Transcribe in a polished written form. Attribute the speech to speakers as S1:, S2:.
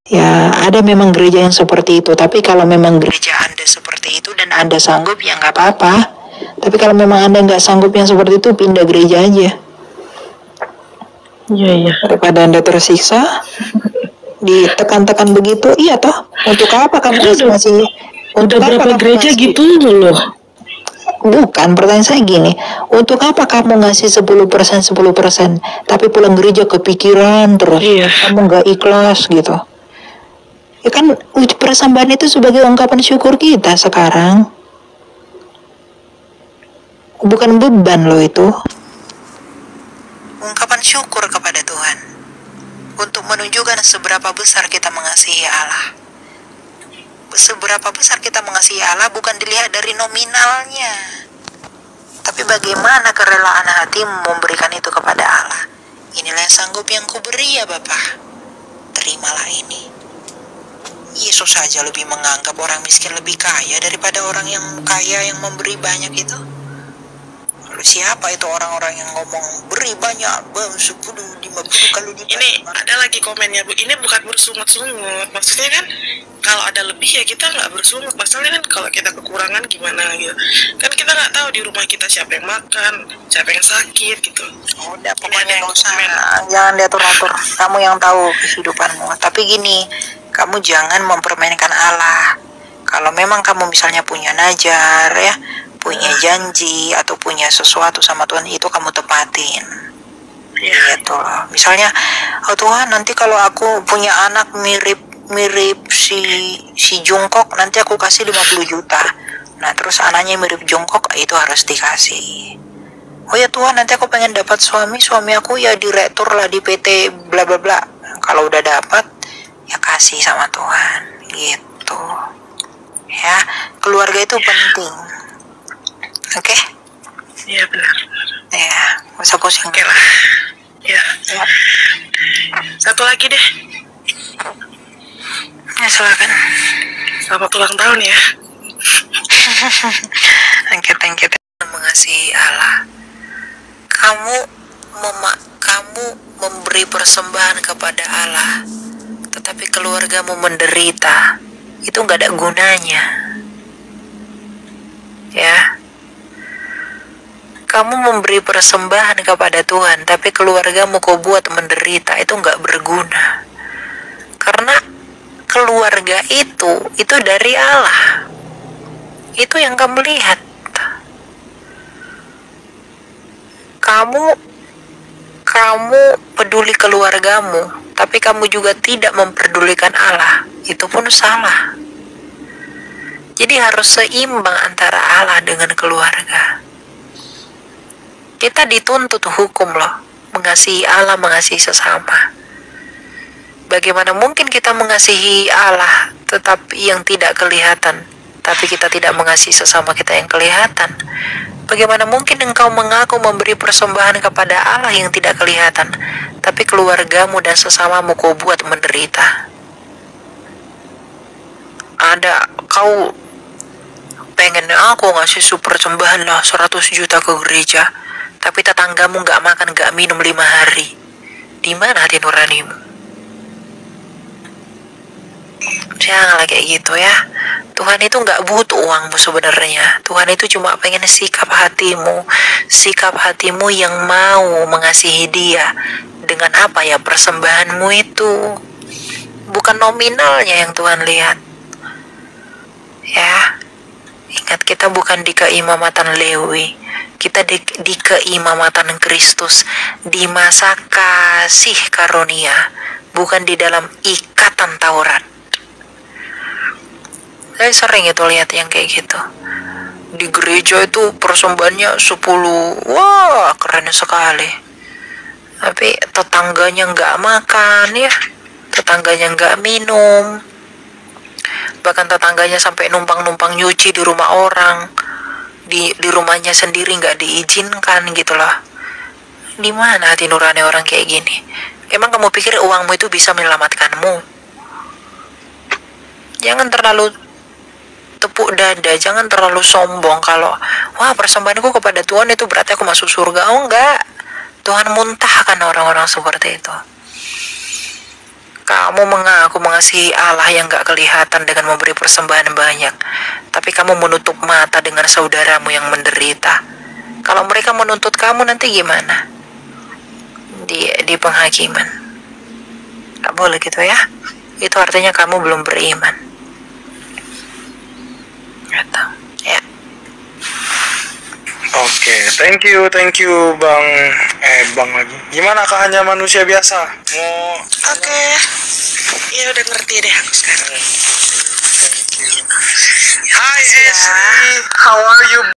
S1: Ya, ada memang gereja yang seperti itu. Tapi kalau memang gereja Anda seperti itu dan Anda sanggup, ya nggak apa-apa. Tapi kalau memang Anda nggak sanggup yang seperti itu, pindah gereja aja.
S2: Iya.
S1: Daripada Anda tersiksa, ditekan-tekan begitu, iya toh. Untuk apa kamu masih?
S2: Untuk berapa gereja gitu loh?
S1: Bukan, pertanyaan saya gini, untuk apa kamu ngasih 10%, tapi pulang gereja kepikiran terus, kamu nggak ikhlas gitu. Ya kan, persembahan itu sebagai ungkapan syukur kita sekarang. Bukan beban loh itu. Ungkapan syukur kepada Tuhan. Untuk menunjukkan seberapa besar kita mengasihi Allah. Seberapa besar kita mengasihi Allah bukan dilihat dari nominalnya, tapi bagaimana kerelaan hatimu memberikan itu kepada Allah. Inilah yang sanggup yang kuberi ya Bapa. Terimalah ini. Yesus saja lebih menganggap orang miskin lebih kaya daripada orang yang kaya yang memberi banyak itu. Lalu siapa itu orang-orang yang ngomong beri banyak, 10, 50 kali lipat?
S2: Ini ada lagi komennya Bu, ini bukan bersungut-sungut. Maksudnya kan kalau ada lebih ya kita nggak bersungut. Masalahnya kan kalau kita kekurangan gimana gitu. Kan kita nggak tahu di rumah kita siapa yang makan, siapa yang sakit gitu.
S1: Udah pokoknya nggak usah, jangan diatur-atur. Kamu yang tahu kehidupanmu. Tapi gini, kamu jangan mempermainkan Allah. Kalau memang kamu misalnya punya najar ya, punya janji atau punya sesuatu sama Tuhan, itu kamu tepatin. Gitu loh. Misalnya, oh Tuhan, nanti kalau aku punya anak mirip si Jungkook, nanti aku kasih 50 juta. Nah, terus anaknya mirip Jungkook, itu harus dikasih. Oh ya Tuhan, nanti aku pengen dapat suami aku ya direktur lah di PT bla bla bla. Kalau udah dapat, ya kasih sama Tuhan. Gitu. Ya, keluarga itu penting. Oke?
S2: Iya benar.
S1: Ya, gak usah pusing.
S2: Oke lah. Ya. Satu lagi deh.
S1: Ya silakan.
S2: Selamat ulang tahun ya.
S1: Thank you. Mengasihi Allah. Kamu memberi persembahan kepada Allah, tetapi keluargamu menderita. Itu nggak ada gunanya. Ya. Kamu memberi persembahan kepada Tuhan, tapi keluargamu kau buat menderita, itu nggak berguna. Karena keluarga itu dari Allah. Itu yang kamu lihat. Kamu peduli keluargamu, tapi kamu juga tidak memperdulikan Allah. Itu pun salah. Jadi harus seimbang antara Allah dengan keluarga. Kita dituntut hukum loh, mengasihi Allah, mengasihi sesama. Bagaimana mungkin kita mengasihi Allah tetapi yang tidak kelihatan, tapi kita tidak mengasihi sesama kita yang kelihatan? Bagaimana mungkin engkau mengaku memberi persembahan kepada Allah yang tidak kelihatan, tapi keluargamu dan sesamamu kau buat menderita? Ada kau pengen aku ngasih persembahan lah 100 juta ke gereja, tapi tetanggamu gak makan, gak minum 5 hari. Di mana hati nuranimu? Janganlah kayak gitu ya. Tuhan itu gak butuh uangmu sebenarnya. Tuhan itu cuma pengen sikap hatimu yang mau mengasihi Dia. Dengan apa ya persembahanmu itu? Bukan nominalnya yang Tuhan lihat. Ya. Ingat, kita bukan di keimamatan Lewi. Kita di keimamatan Kristus, di masa kasih karunia, bukan di dalam ikatan Taurat. Saya sering itu lihat yang kayak gitu. Di gereja itu persembahannya 10, wah keren sekali. Tapi tetangganya nggak makan ya, tetangganya nggak minum, bahkan tetangganya sampai numpang nyuci di rumah orang. Di rumahnya sendiri nggak diizinkan gitu loh. Di mana hati nurani orang kayak gini? Emang kamu pikir uangmu itu bisa menyelamatkanmu? Jangan terlalu tepuk dada, jangan terlalu sombong kalau wah persembahanku kepada Tuhan itu berarti aku masuk surga. Oh enggak, Tuhan muntahkan orang-orang seperti itu. Kamu mengaku mengasihi Allah yang gak kelihatan dengan memberi persembahan banyak, tapi kamu menutup mata dengan saudaramu yang menderita. Kalau mereka menuntut kamu nanti gimana? Di penghakiman. Gak boleh gitu ya. Itu artinya kamu belum beriman. Gitu. Ya.
S3: Oke, thank you Bang. Bang lagi. Gimana Kak, hanya manusia biasa? Mau
S2: Oke. Ya udah ngerti deh aku sekarang.
S3: Hi Ashley, how are you?